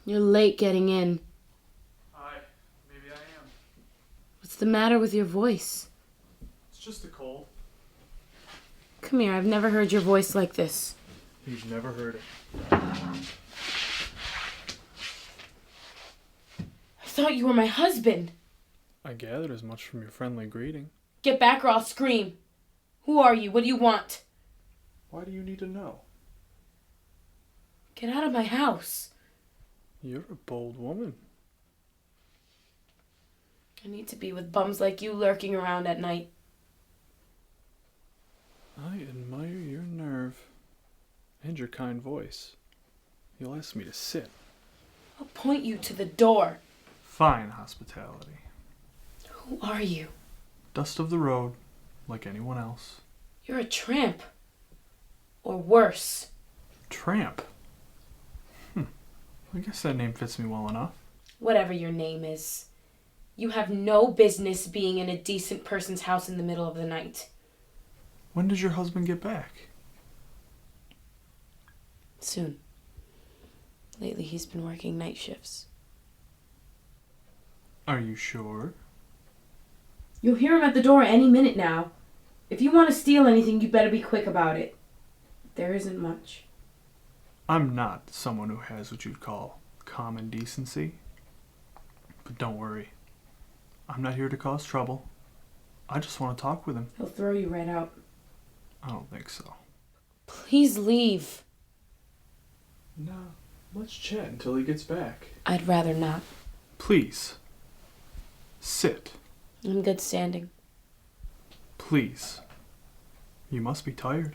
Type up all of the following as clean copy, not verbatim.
You're late getting in. Maybe I am. What's the matter with your voice? It's just a cold. Come here, I've never heard your voice like this. You've never heard it. I thought you were my husband. I gathered as much from your friendly greeting. Get back or I'll scream. Who are you? What do you want? Why do you need to know? Get out of my house. You're a bold woman. I need to be with bums like you lurking around at night. I admire your nerve. And your kind voice. You'll ask me to sit. I'll point you to the door. Fine hospitality. Who are you? Dust of the road, like anyone else. You're a tramp. Or worse. Tramp? I guess that name fits me well enough. Whatever your name is. You have no business being in a decent person's house in the middle of the night. When did your husband get back? Soon. Lately he's been working night shifts. Are you sure? You'll hear him at the door any minute now. If you want to steal anything, you better be quick about it. There isn't much. I'm not someone who has what you'd call common decency. But don't worry. I'm not here to cause trouble. I just want to talk with him. He'll throw you right out. I don't think so. Please leave. No, let's chat until he gets back. I'd rather not. Please. Sit. I'm good standing. Please. You must be tired.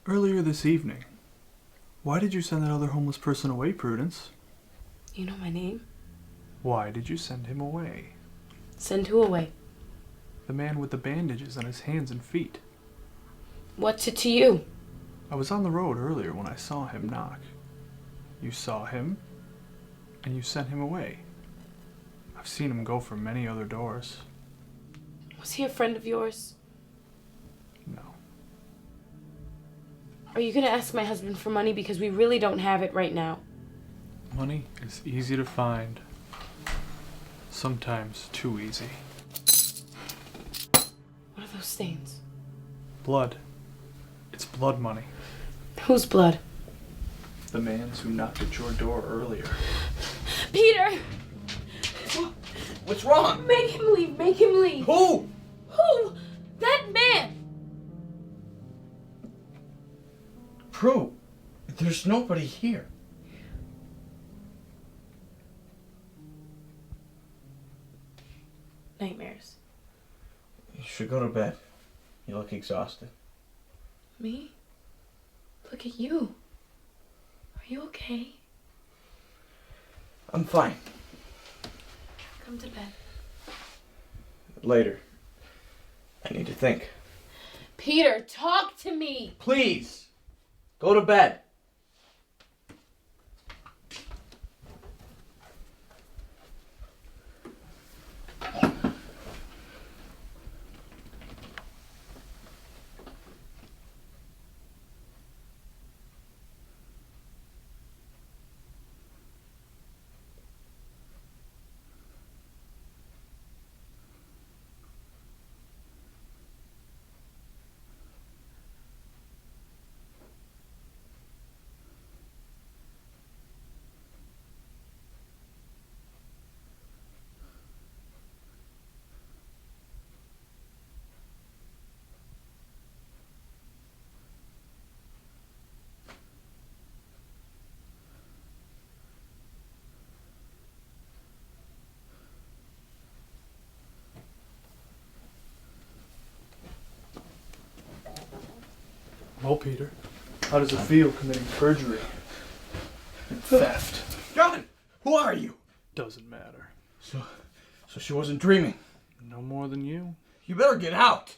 Earlier this evening, why did you send that other homeless person away, Prudence? You know my name? Why did you send him away? Send who away? The man with the bandages on his hands and feet. What's it to you? I was on the road earlier when I saw him knock. You saw him, and you sent him away. I've seen him go for many other doors. Was he a friend of yours? No. Are you going to ask my husband for money because we really don't have it right now? Money is easy to find. Sometimes too easy. What are those stains? Blood. It's blood money. Whose blood? The man's who knocked at your door earlier. Peter! What's wrong? Make him leave! Make him leave! Who? Who? That man! Prue, there's nobody here. Nightmares. You should go to bed. You look exhausted. Me? Look at you. Are you okay? I'm fine. Come to bed. Later. I need to think. Peter, talk to me! Please! Go to bed. Well, Peter, how does it feel committing perjury and theft? John! Who are you? Doesn't matter. So she wasn't dreaming. No more than you. You better get out.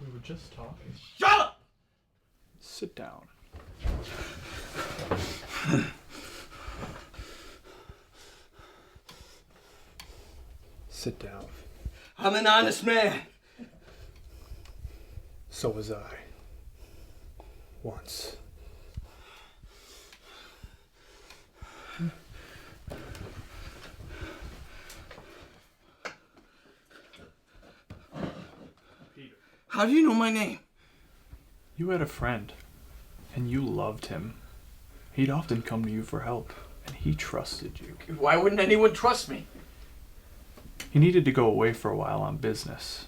We were just talking. Shut up! Sit down. Sit down. I'm an honest man. So was I. Once. How do you know my name? You had a friend, and you loved him. He'd often come to you for help, and he trusted you. Why wouldn't anyone trust me? He needed to go away for a while on business,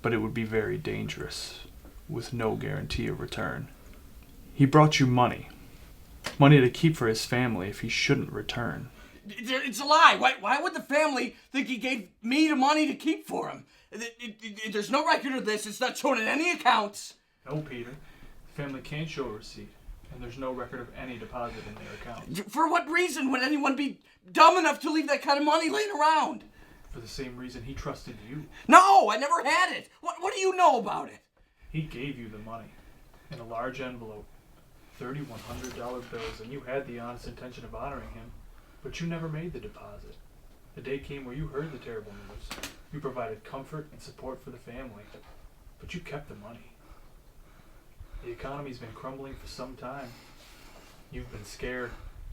but it would be very dangerous, with no guarantee of return. He brought you money to keep for his family if he shouldn't return. It's a lie. Why would the family think he gave me the money to keep for him? There's no record of this. It's not shown in any accounts. No, Peter. The family can't show a receipt, and there's no record of any deposit in their account. For what reason would anyone be dumb enough to leave that kind of money laying around? For the same reason he trusted you. No, I never had it. What do you know about it? He gave you the money in a large envelope, $3,100 bills, and you had the honest intention of honoring him, but you never made the deposit. The day came where you heard the terrible news. You provided comfort and support for the family, but you kept the money. The economy's been crumbling for some time. You've been scared,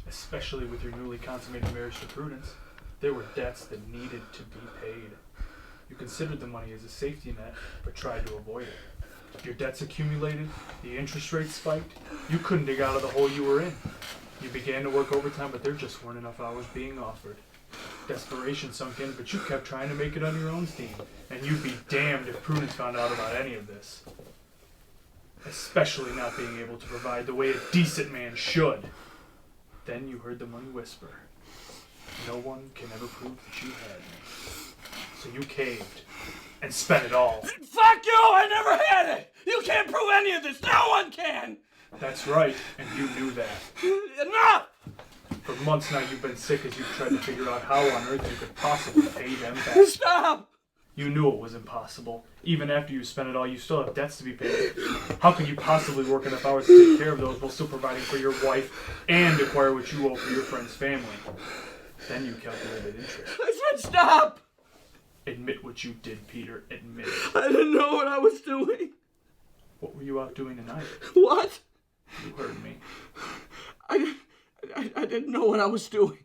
especially with your newly consummated marriage to Prudence. There were debts that needed to be paid. You considered the money as a safety net, but tried to avoid it. Your debts accumulated, the interest rates spiked. You couldn't dig out of the hole you were in. You began to work overtime, but there just weren't enough hours being offered. Desperation sunk in, but you kept trying to make it on your own steam, and you'd be damned if Prudence found out about any of this. Especially not being able to provide the way a decent man should. Then you heard the money whisper. No one can ever prove that you had me. So you caved and spent it all. Fuck you! I never had it! You can't prove any of this! No one can! That's right, and you knew that. Enough! For months now you've been sick as you've tried to figure out how on earth you could possibly pay them back. Stop! You knew it was impossible. Even after you spent it all, you still have debts to be paid. How can you possibly work enough hours to take care of those while still providing for your wife and acquire what you owe for your friend's family? Then you calculated interest. I said stop! Admit what you did, Peter. Admit it. I didn't know what I was doing. What were you out doing tonight? What? You heard me. I didn't know what I was doing.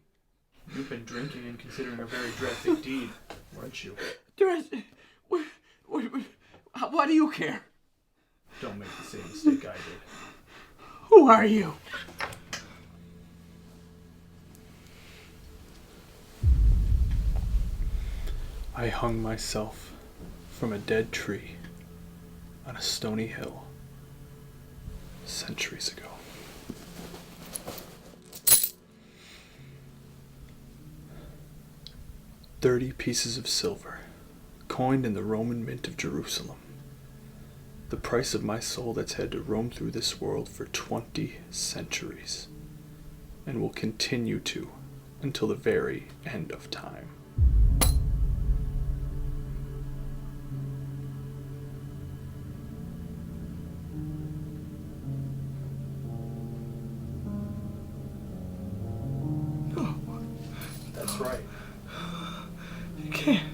You've been drinking and considering a very drastic deed, weren't you? Why do you care? Don't make the same mistake I did. Who are you? I hung myself from a dead tree on a stony hill centuries ago. $30 pieces of silver, coined in the Roman mint of Jerusalem. The price of my soul that's had to roam through this world for 20 centuries, and will continue to until the very end of time. That's right. You can't.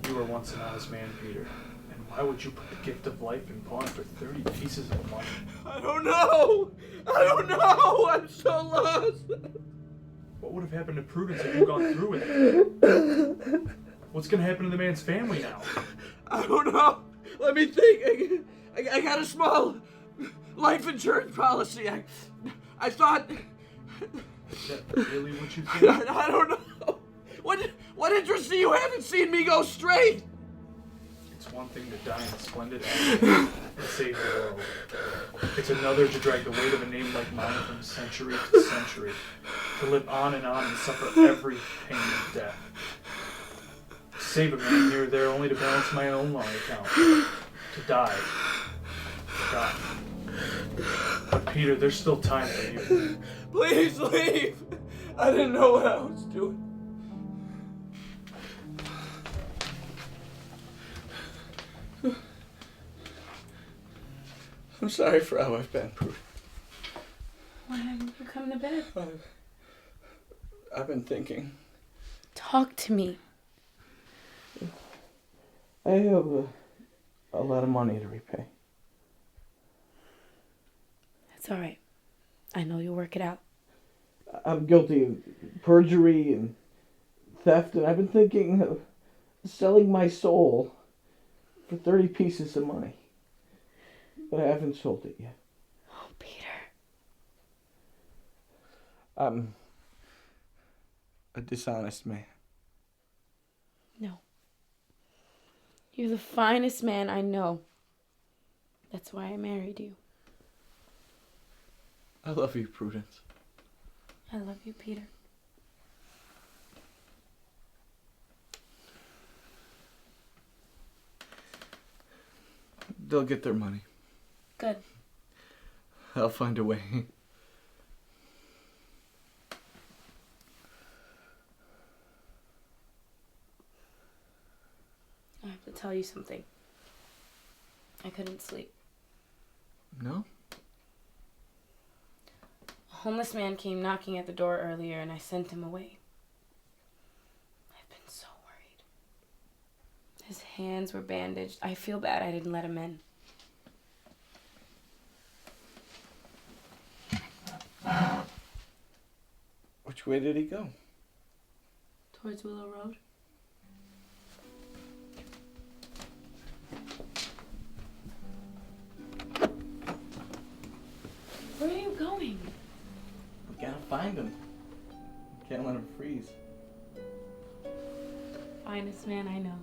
You were once an honest man, Peter. And why would you put the gift of life in pawn for 30 pieces of money? I don't know. I'm so lost. What would have happened to Prudence if you'd gone through with it? What's going to happen to the man's family now? I don't know. Let me think. I got a small life insurance policy. I thought... Is that really what you think? I don't know. What interest do you have in seeing me go straight? It's one thing to die in splendid agony and save the world. It's another to drag the weight of a name like mine from century to century, to live on and suffer every pain of death. To save a man here or there only to balance my own long account. To die. Forgotten. But Peter, there's still time for you. Please leave. I didn't know what I was doing. I'm sorry for how I've been, Prudence. Why haven't you come to bed? I've been thinking. Talk to me. I have a lot of money to repay. That's all right. I know you'll work it out. I'm guilty of perjury and theft, and I've been thinking of selling my soul for 30 pieces of money. But I haven't sold it yet. Oh, Peter. I'm a dishonest man. No. You're the finest man I know. That's why I married you. I love you, Prudence. I love you, Peter. They'll get their money. Good. I'll find a way. I have to tell you something. I couldn't sleep. No? A homeless man came knocking at the door earlier and I sent him away. I've been so worried. His hands were bandaged. I feel bad I didn't let him in. Which way did he go? Towards Willow Road. Where are you going? We gotta find him. Can't let him freeze. Finest man I know.